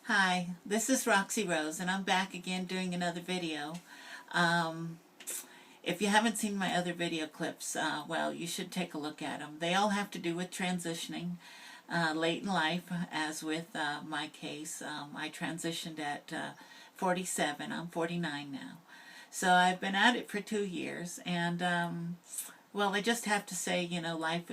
Hi, this is Roxy Rose, and I'm back again doing another video. Um, if you haven't seen my other video clips, well, you should take a look at them. They all have to do with transitioning late in life, as with my case. I transitioned at 47. I'm 49 now. So I've been at it for 2 years, and well, I just have to say, life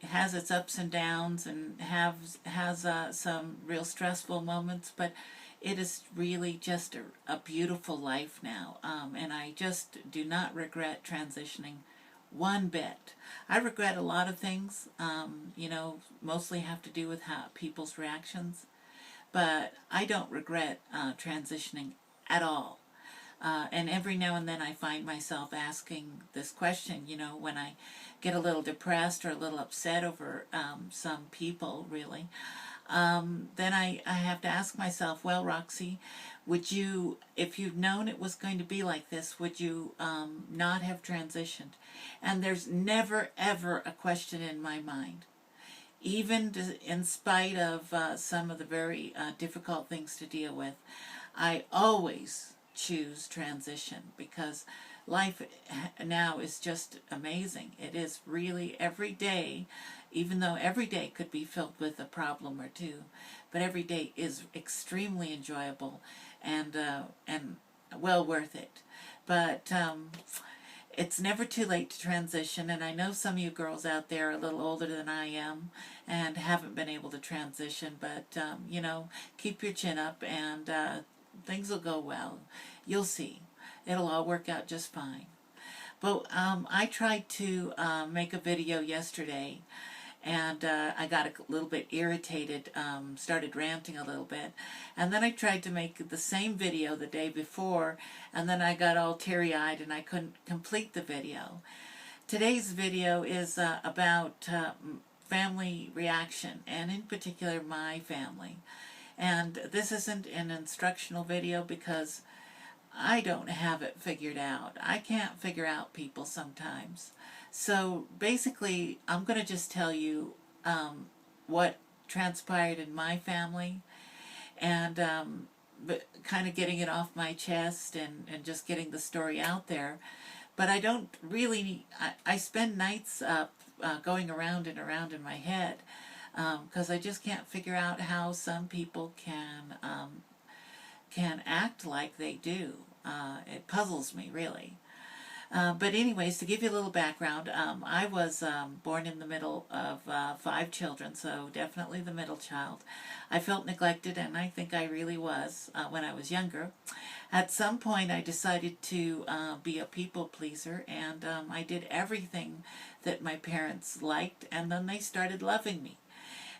has its ups and downs and has some real stressful moments, but it is really just a beautiful life now, and I just do not regret transitioning one bit. I regret a lot of things, mostly have to do with how people's reactions, but I don't regret transitioning at all. And every now and then I find myself asking this question, when I get a little depressed or a little upset over some people, really. Then I have to ask myself, well, Roxy, would you, if you'd known it was going to be like this, would you not have transitioned? And there's never, ever a question in my mind. Even in spite of some of the very difficult things to deal with, I always choose transition because life now is just amazing. It is really every day, even though every day could be filled with a problem or two, but every day is extremely enjoyable and well worth it. But it's never too late to transition, and I know some of you girls out there are a little older than I am and haven't been able to transition, but keep your chin up and things will go well. You'll see. It'll all work out just fine. But I tried to make a video yesterday, and I got a little bit irritated, started ranting a little bit, and then I tried to make the same video the day before, and then I got all teary-eyed and I couldn't complete the video. Today's video is about family reaction, and in particular my family. And this isn't an instructional video because I don't have it figured out. I can't figure out people sometimes. So basically, I'm going to just tell you what transpired in my family, and but kind of getting it off my chest and just getting the story out there. But I don't really, I spend nights up going around and around in my head because I just can't figure out how some people can act like they do. It puzzles me, really. But anyways, to give you a little background, I was born in the middle of 5 children, so definitely the middle child. I felt neglected, and I think I really was when I was younger. At some point, I decided to be a people pleaser, and I did everything that my parents liked, and then they started loving me.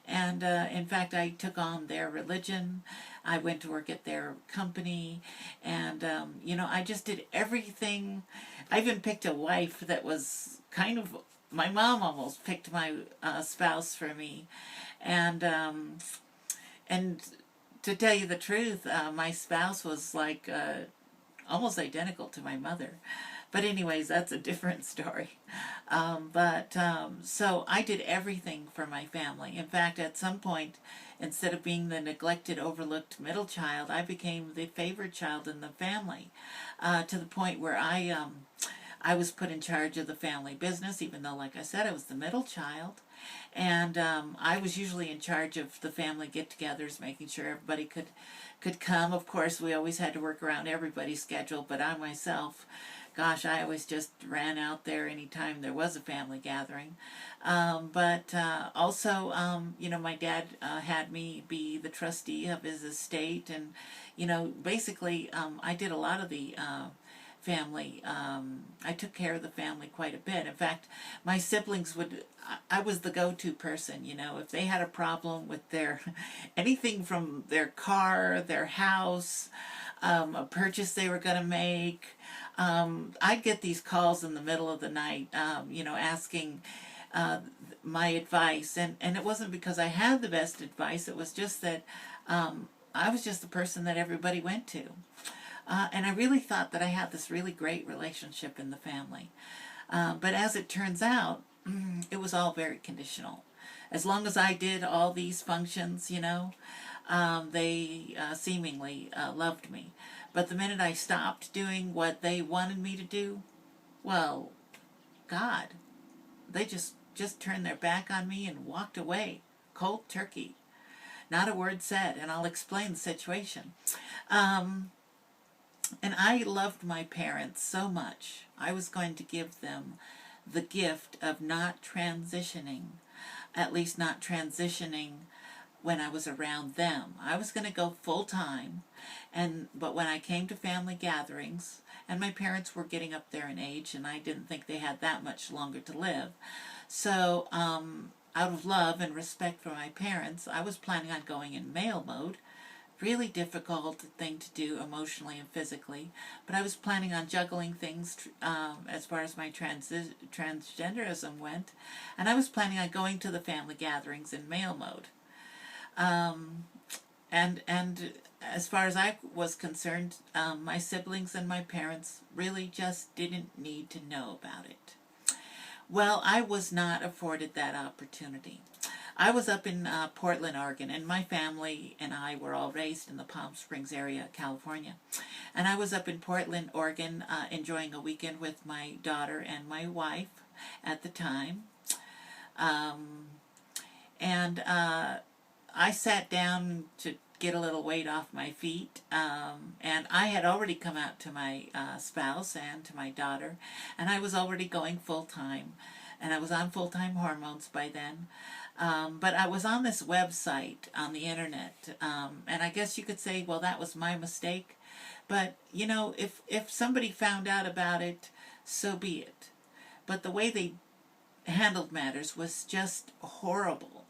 And in fact, I took on their religion. I went to work at their company, and I just did everything. I even picked a wife that was kind of, my mom almost picked my spouse for me, and and to tell you the truth, my spouse was like almost identical to my mother. But anyways, that's a different story. So I did everything for my family. In fact, at some point, instead of being the neglected, overlooked middle child, I became the favored child in the family, to the point where I was put in charge of the family business, even though, like I said, I was the middle child. And I was usually in charge of the family get-togethers, making sure everybody could come. Of course, we always had to work around everybody's schedule, but I myself, gosh, I always just ran out there anytime there was a family gathering. Also, my dad had me be the trustee of his estate, and, basically, I did a lot of the family. I took care of the family quite a bit. In fact, my siblings I was the go-to person, if they had a problem with anything from their car, their house, a purchase they were going to make. I'd get these calls in the middle of the night, asking my advice. And it wasn't because I had the best advice. It was just that I was just the person that everybody went to. And I really thought that I had this really great relationship in the family. But as it turns out, it was all very conditional. As long as I did all these functions, They seemingly loved me. But the minute I stopped doing what they wanted me to do, well, God, they just turned their back on me and walked away, cold turkey. Not a word said, and I'll explain the situation. Um, and I loved my parents so much, I was going to give them the gift of not transitioning, at least not transitioning when I was around them. I was going to go full time, but when I came to family gatherings, and my parents were getting up there in age, and I didn't think they had that much longer to live, so out of love and respect for my parents, I was planning on going in male mode. Really difficult thing to do emotionally and physically, but I was planning on juggling things as far as my transgenderism went, and I was planning on going to the family gatherings in male mode. And as far as I was concerned, my siblings and my parents really just didn't need to know about it. Well, I was not afforded that opportunity. I was up in Portland, Oregon, and my family and I were all raised in the Palm Springs area, California. And I was up in Portland, Oregon, enjoying a weekend with my daughter and my wife at the time. I sat down to get a little weight off my feet, and I had already come out to my spouse and to my daughter, and I was already going full-time, and I was on full-time hormones by then. But I was on this website on the internet, and I guess you could say, well, that was my mistake. But, you know, if somebody found out about it, so be it. But the way they handled matters was just horrible.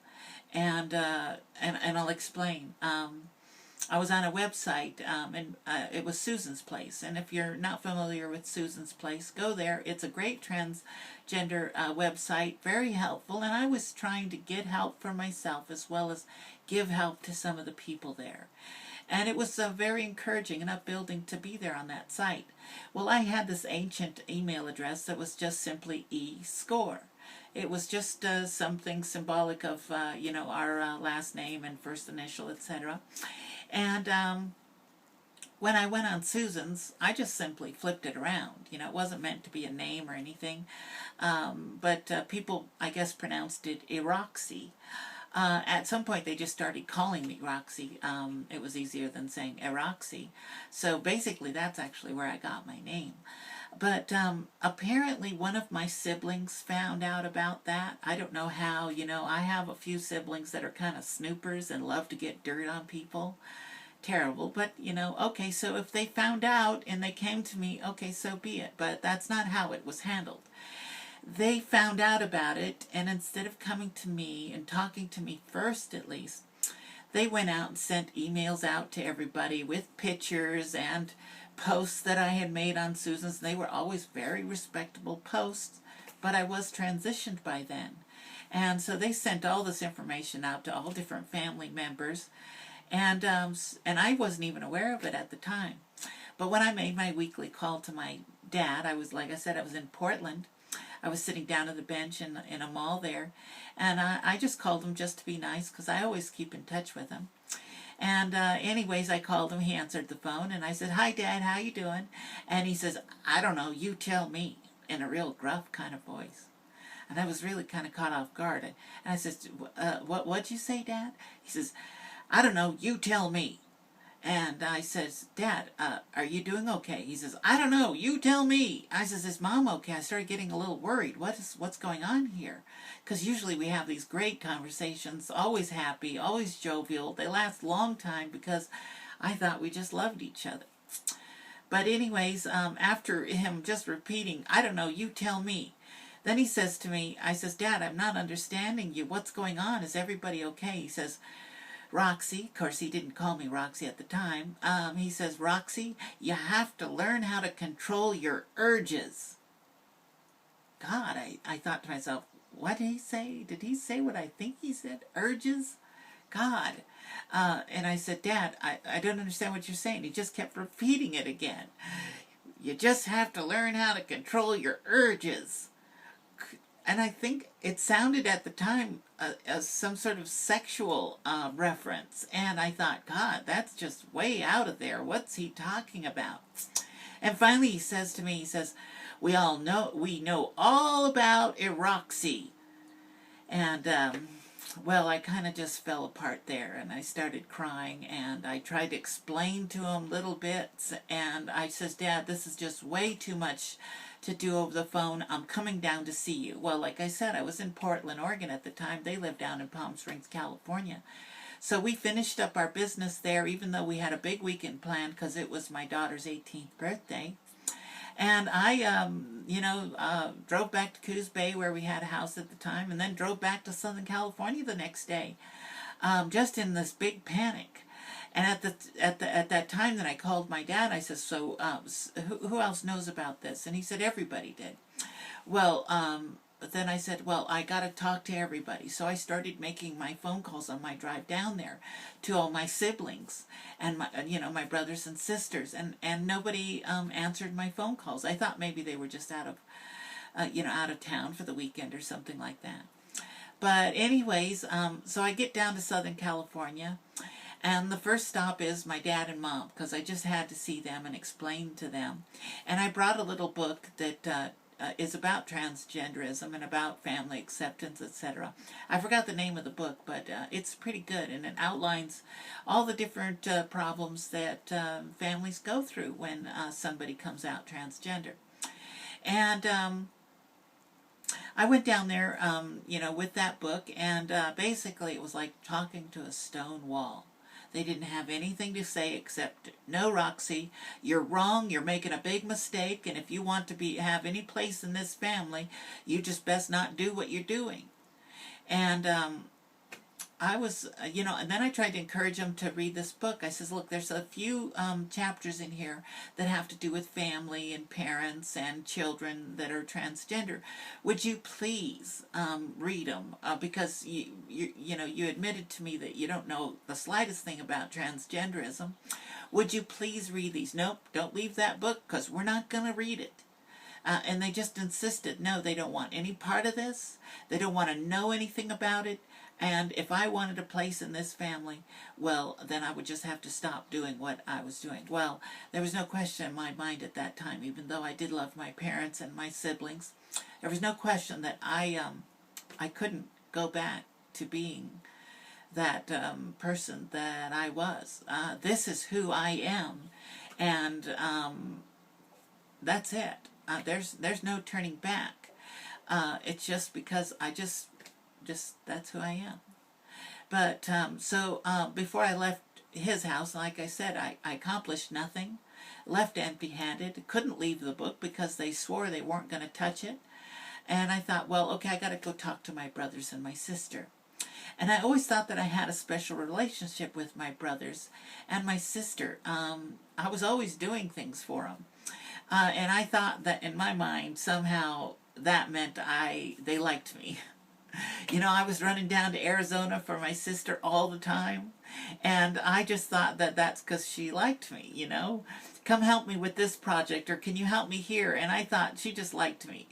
And I'll explain. I was on a website, and it was Susan's Place. And if you're not familiar with Susan's Place, go there. It's a great transgender website, very helpful. And I was trying to get help for myself as well as give help to some of the people there. And it was very encouraging and upbuilding to be there on that site. Well, I had this ancient email address that was just simply eScore. It was just something symbolic of, you know, our last name and first initial, etc. And when I went on Susan's, I just simply flipped it around. You know, it wasn't meant to be a name or anything. But people, I guess, pronounced it Eroxy. At some point, they just started calling me Roxy. It was easier than saying Eroxy. So basically, that's actually where I got my name. But apparently one of my siblings found out about that. I don't know how. You know, I have a few siblings that are kind of snoopers and love to get dirt on people. Terrible. But, you know, okay, so if they found out and they came to me, okay, so be it. But that's not how it was handled. They found out about it, and instead of coming to me and talking to me first at least, they went out and sent emails out to everybody with pictures and posts that I had made on Susan's. They were always very respectable posts, but I was transitioned by then. And so they sent all this information out to all different family members, and I wasn't even aware of it at the time. But when I made my weekly call to my dad, I was, like I said, I was in Portland. I was sitting down at the bench in a mall there, and I just called him just to be nice, because I always keep in touch with him. And anyways, I called him. He answered the phone, and I said, "Hi, Dad, how you doing?" And he says, "I don't know, you tell me," in a real gruff kind of voice. And I was really kind of caught off guard. And I said, what'd you say, Dad?" He says, "I don't know, you tell me." And I says, "Dad, are you doing okay?" He says, "I don't know, you tell me." I says, "Is Mom okay?" I started getting a little worried. What's going on here? Because usually we have these great conversations, always happy, always jovial. They last a long time because I thought we just loved each other. But anyways, after him just repeating, "I don't know, you tell me," then he says to me, I says, "Dad, I'm not understanding you. What's going on? Is everybody okay?" He says, "Roxy," of course he didn't call me Roxy at the time, he says, "Roxy, you have to learn how to control your urges." God, I thought to myself, what did he say? Did he say what I think he said? Urges? God. And I said, "Dad, I don't understand what you're saying." He just kept repeating it again. "You just have to learn how to control your urges." and I think it sounded at the time as some sort of sexual reference. And I thought, God, that's just way out of there. What's he talking about? And finally he says to me, he says, we know all about eroxy. And, well, I kind of just fell apart there, and I started crying, and I tried to explain to him little bits, and I says, Dad, this is just way too much to do over the phone. I'm coming down to see you. Well, like I said, I was in Portland, Oregon at the time. They lived down in Palm Springs, California. So we finished up our business there, even though we had a big weekend planned because it was my daughter's 18th birthday. And I, drove back to Coos Bay where we had a house at the time, and then drove back to Southern California the next day, just in this big panic. And at that time that I called my dad, I said, so who else knows about this? And he said everybody did. Well, but then I said, well, I got to talk to everybody. So I started making my phone calls on my drive down there to all my siblings and my brothers and sisters, and nobody answered my phone calls. I thought maybe they were just out of town for the weekend or something like that. But anyways, so I get down to Southern California, and the first stop is my dad and mom, because I just had to see them and explain to them. And I brought a little book that is about transgenderism and about family acceptance, etc. I forgot the name of the book, but it's pretty good, and it outlines all the different problems that families go through when somebody comes out transgender. And I went down there, with that book, and basically it was like talking to a stone wall. They didn't have anything to say except, no, Roxy, you're wrong, you're making a big mistake, and if you want to have any place in this family, you just best not do what you're doing. And I was, and then I tried to encourage them to read this book. I says, look, there's a few chapters in here that have to do with family and parents and children that are transgender. Would you please read them? Because you admitted to me that you don't know the slightest thing about transgenderism. Would you please read these? Nope, don't leave that book because we're not going to read it. And they just insisted, no, they don't want any part of this. They don't want to know anything about it. And if I wanted a place in this family, well, then I would just have to stop doing what I was doing. Well, there was no question in my mind at that time, even though I did love my parents and my siblings. There was no question that I couldn't go back to being that person that I was. This is who I am, and that's it. There's no turning back. It's just because I just that's who I am. But so before I left his house, like I said, I accomplished nothing, left empty-handed, couldn't leave the book because they swore they weren't going to touch it. And I thought, well, okay, I got to go talk to my brothers and my sister. And I always thought that I had a special relationship with my brothers and my sister. I was always doing things for them. And I thought that in my mind, somehow that meant they liked me. I was running down to Arizona for my sister all the time, and I just thought that that's because she liked me, Come help me with this project, or can you help me here? And I thought she just liked me.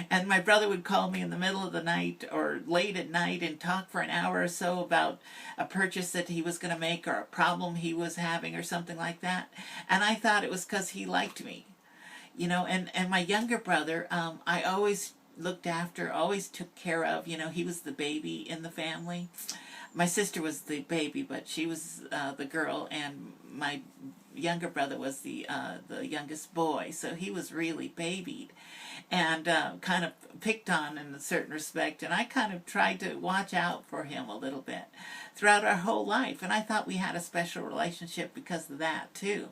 And my brother would call me in the middle of the night or late at night and talk for an hour or so about a purchase that he was going to make or a problem he was having or something like that. And I thought it was because he liked me, and my younger brother, I always looked after, always took care of. He was the baby in the family. My sister was the baby, but she was the girl, and my younger brother was the youngest boy, so he was really babied and kind of picked on in a certain respect, and I kind of tried to watch out for him a little bit throughout our whole life, and I thought we had a special relationship because of that too.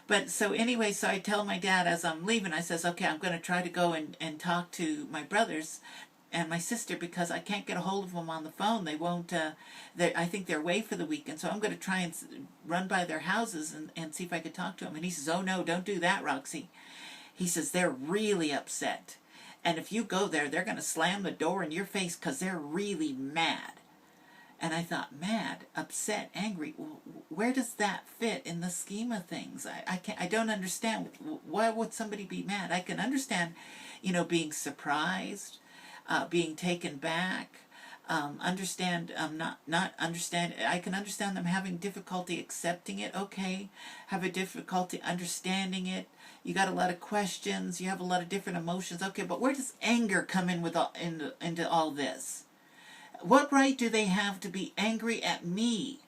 But so anyway, so I tell my dad as I'm leaving, I says, okay, I'm going to try to go and talk to my brothers and my sister because I can't get a hold of them on the phone. They won't, I think they're away for the weekend, so I'm going to try and run by their houses and see if I could talk to them. And he says, oh no, don't do that, Roxy. He says, they're really upset. And if you go there, they're going to slam the door in your face because they're really mad. And I thought, mad, upset, angry, where does that fit in the scheme of things? I don't understand. Why would somebody be mad? I can understand, being surprised, being taken back. Not understand. I can understand them having difficulty accepting it. Okay, have a difficulty understanding it. You got a lot of questions. You have a lot of different emotions. Okay, but where does anger come in with into all this? What right do they have to be angry at me?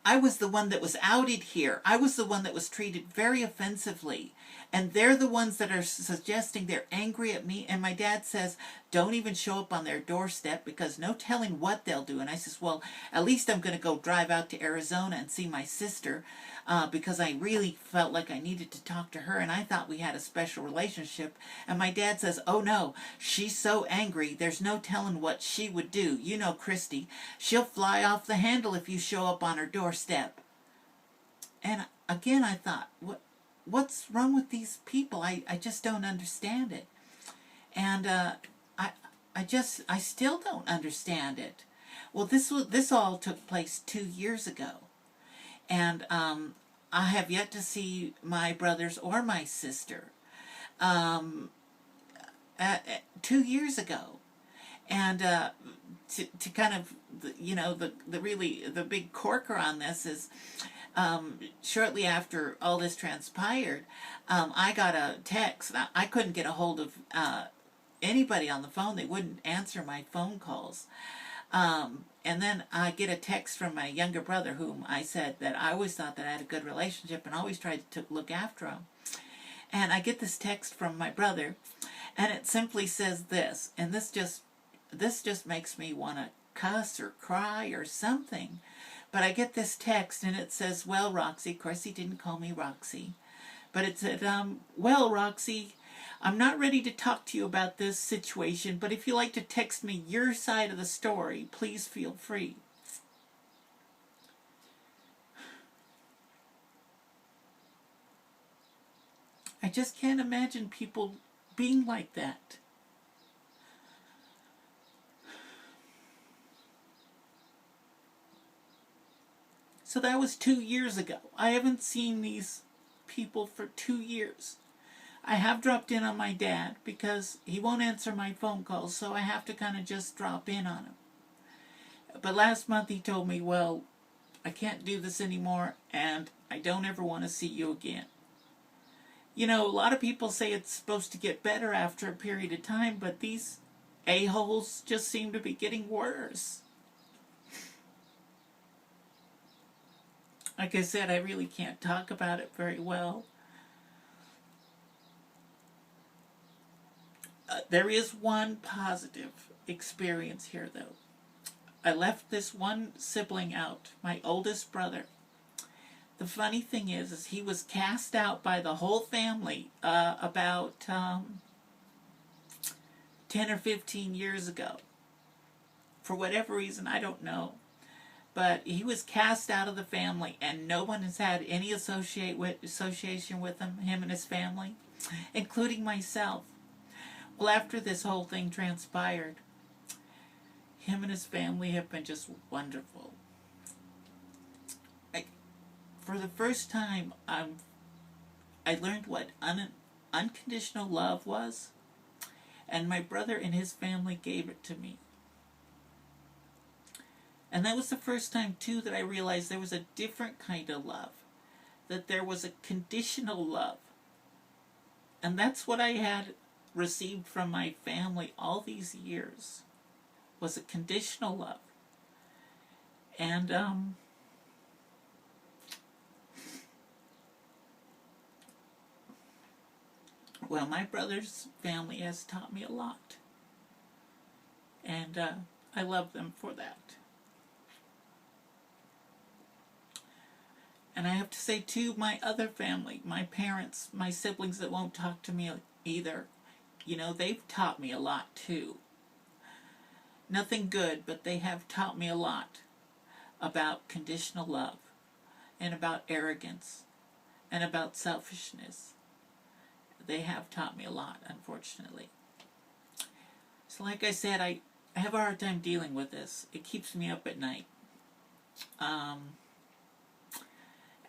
I was the one that was outed here. I was the one that was treated very offensively. And they're the ones that are suggesting they're angry at me. And my dad says, don't even show up on their doorstep because no telling what they'll do. And I says, well, at least I'm going to go drive out to Arizona and see my sister because I really felt like I needed to talk to her. And I thought we had a special relationship. And my dad says, oh no, she's so angry. There's no telling what she would do. You know Christy. She'll fly off the handle if you show up on her doorstep. And again, I thought, what's wrong with these people? I just don't understand it. And I still don't understand it. Well, this all took place 2 years ago. And I have yet to see my brothers or my sister 2 years ago. And to kind of, the big corker on this is shortly after all this transpired, I got a text. I couldn't get a hold of anybody on the phone. They wouldn't answer my phone calls. And then I get a text from my younger brother, whom I said that I always thought that I had a good relationship and always tried to look after him. And I get this text from my brother, and it simply says this, and this just makes me want to cuss or cry or something. But I get this text, and it says, well, Roxy, of course he didn't call me Roxy, but it said, well, Roxy, I'm not ready to talk to you about this situation, but if you like to text me your side of the story, please feel free. I just can't imagine people being like that. So that was 2 years ago. I haven't seen these people for 2 years. I have dropped in on my dad because he won't answer my phone calls, so I have to kind of just drop in on him. But last month he told me, well, I can't do this anymore, and I don't ever want to see you again. You know, a lot of people say it's supposed to get better after a period of time, but these a-holes just seem to be getting worse. Like I said, I really can't talk about it very well. There is one positive experience here, though. I left this one sibling out, my oldest brother. The funny thing is he was cast out by the whole family about 10 or 15 years ago. For whatever reason, I don't know. But he was cast out of the family, and no one has had any association with him and his family, including myself. Well, after this whole thing transpired, him and his family have been just wonderful. For the first time, I learned what unconditional love was, and my brother and his family gave it to me. And that was the first time, too, that I realized there was a different kind of love, that there was a conditional love. And that's what I had received from my family all these years, was a conditional love. And well, my brother's family has taught me a lot, and I love them for that. And I have to say, too, my other family, my parents, my siblings that won't talk to me either, they've taught me a lot, too. Nothing good, but they have taught me a lot about conditional love and about arrogance and about selfishness. They have taught me a lot, unfortunately. So like I said, I have a hard time dealing with this. It keeps me up at night.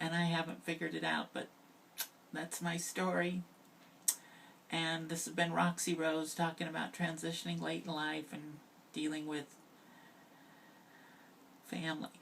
And I haven't figured it out, but that's my story. And this has been Roxy Rose talking about transitioning late in life and dealing with family.